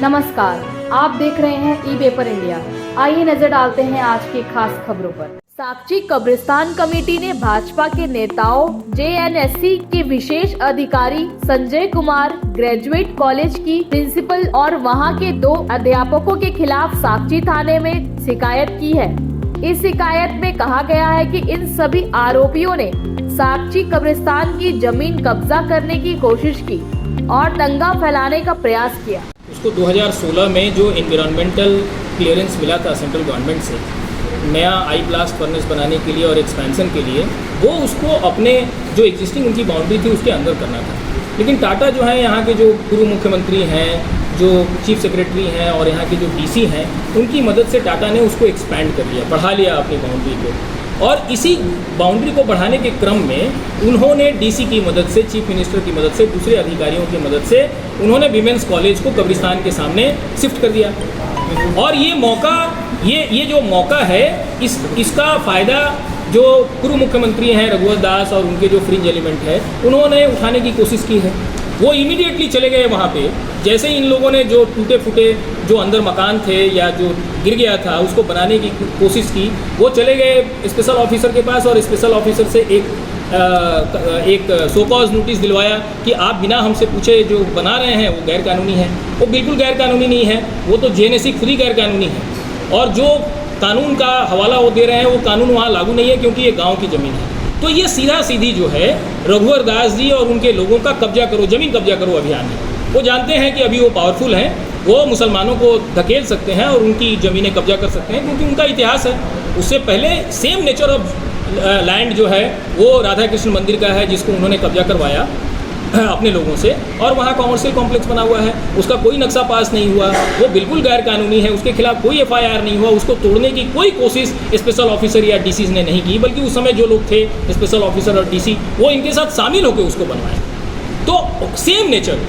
नमस्कार, आप देख रहे हैं ई पेपर इंडिया। आइए नजर डालते हैं आज की खास खबरों पर। साकची कब्रिस्तान कमेटी ने भाजपा के नेताओं JNSC के विशेष अधिकारी संजय कुमार ग्रेजुएट कॉलेज की प्रिंसिपल और वहां के 2 अध्यापकों के खिलाफ साकची थाने में शिकायत की है। इस शिकायत में कहा गया है कि इन सभी आरोपियों ने साकची कब्रिस्तान की जमीन कब्जा करने की कोशिश की और दंगा फैलाने का प्रयास किया। उसको 2016 में जो एनवायरमेंटल क्लियरेंस मिला था सेंट्रल गवर्नमेंट से नया आई ब्लास्ट फर्नेस बनाने के लिए और एक्सपेंशन के लिए, वो उसको अपने जो एग्जिस्टिंग उनकी बाउंड्री थी उसके अंदर करना था। लेकिन टाटा जो है, यहाँ के जो पूर्व मुख्यमंत्री हैं, जो चीफ सेक्रेटरी हैं और यहाँ के जो DC हैं, उनकी मदद से टाटा ने उसको एक्सपैंड कर लिया, बढ़ा लिया अपनी बाउंड्री को। और इसी बाउंड्री को बढ़ाने के क्रम में उन्होंने DC की मदद से, चीफ मिनिस्टर की मदद से, दूसरे अधिकारियों की मदद से उन्होंने विमेंस कॉलेज को कब्रिस्तान के सामने शिफ्ट कर दिया। और ये मौका, ये जो मौका है, इसका फ़ायदा जो पूर्व मुख्यमंत्री हैं रघुवर दास और उनके जो फ्रिंज एलिमेंट है, उन्होंने उठाने की कोशिश की है। वो इमीडिएटली चले गए वहाँ पे। जैसे ही इन लोगों ने जो टूटे फूटे जो अंदर मकान थे या जो गिर गया था उसको बनाने की कोशिश की, वो चले गए स्पेशल ऑफिसर के पास और स्पेशल ऑफिसर से एक सो कॉज नोटिस दिलवाया कि आप बिना हमसे पूछे जो बना रहे हैं वो गैर कानूनी है। वो बिल्कुल गैर कानूनी नहीं है, वो तो JNSC खुद ही गैर कानूनी है। और जो कानून का हवाला वो दे रहे हैं वो कानून वहाँ लागू नहीं है, क्योंकि ये गाँव की ज़मीन है। तो ये सीधा सीधी जो है रघुवर दास जी और उनके लोगों का कब्जा करो, ज़मीन कब्जा करो अभियान है। वो जानते हैं कि अभी वो पावरफुल हैं, वो मुसलमानों को धकेल सकते हैं और उनकी ज़मीनें कब्जा कर सकते हैं, क्योंकि उनका इतिहास है। उससे पहले सेम नेचर ऑफ लैंड जो है वो राधा कृष्ण मंदिर का है, जिसको उन्होंने कब्जा करवाया अपने लोगों से, और वहाँ कॉमर्शियल कॉम्प्लेक्स बना हुआ है। उसका कोई नक्शा पास नहीं हुआ, वो बिल्कुल गैर कानूनी है, उसके खिलाफ कोई FIR नहीं हुआ। उसको तोड़ने की कोई कोशिश स्पेशल ऑफिसर या DCs ने नहीं की, बल्कि उस समय जो लोग थे स्पेशल ऑफिसर और DC, वो इनके साथ शामिल होकर उसको बनवाए। तो सेम नेचर,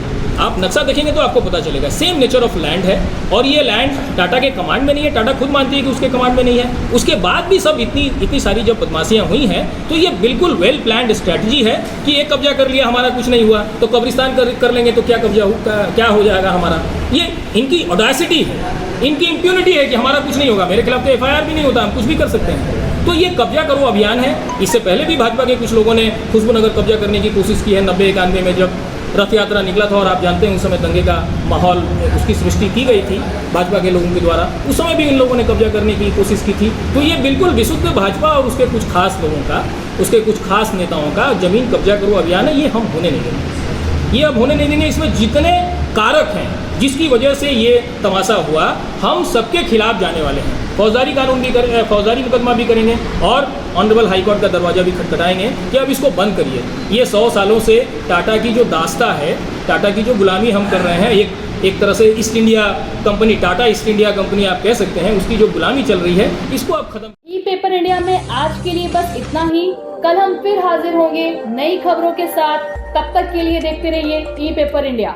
आप नक्शा देखेंगे तो आपको पता चलेगा, सेम नेचर ऑफ लैंड है। और ये लैंड टाटा के कमांड में नहीं है, टाटा खुद मानती है कि उसके कमांड में नहीं है। उसके बाद भी सब इतनी सारी जब बदमाशियाँ हुई हैं, तो ये बिल्कुल वेल प्लान्ड स्ट्रैटेजी है कि एक कब्जा कर लिया, हमारा कुछ नहीं हुआ, तो कब्रिस्तान कर लेंगे तो क्या क्या हो जाएगा हमारा। ये इनकी ऑडेसिटी है, इनकी इम्प्यूनिटी है कि हमारा कुछ नहीं होगा, मेरे खिलाफ तो FIR भी नहीं होता, हम कुछ भी कर सकते हैं। तो ये कब्जा करो अभियान है। इससे पहले भी भाजपा के कुछ लोगों ने खुशबू नगर कब्जा करने की कोशिश की है 90-91 में, जब रथ यात्रा निकला था और आप जानते हैं उस समय दंगे का माहौल उसकी सृष्टि की गई थी भाजपा के लोगों के द्वारा। उस समय भी इन लोगों ने कब्जा करने की कोशिश की थी। तो ये बिल्कुल विशुद्ध भाजपा और उसके कुछ खास लोगों का, उसके कुछ खास नेताओं का ज़मीन कब्जा करो अभियान है। ये हम होने नहीं देंगे, ये अब होने नहीं देंगे। इसमें जितने कारक हैं जिसकी वजह से ये तमाशा हुआ, हम सबके खिलाफ जाने वाले हैं। फौजदारी कानून भी करें, फौजदारी मुकदमा भी करेंगे और ऑनरेबल हाई कोर्ट का दरवाज़ा भी खटखटाएंगे कि अब इसको बंद करिए। ये 100 सालों से टाटा की जो दास्ता है, टाटा की जो गुलामी हम कर रहे हैं, एक तरह से east India company, Tata east India company आप कह सकते हैं, उसकी जो गुलामी चल रही है, इसको अब खत्म। ई पेपर इंडिया में आज के लिए बस इतना ही। कल हम फिर हाजिर होंगे नई खबरों के साथ। तब तक के लिए देखते रहिए ई पेपर इंडिया।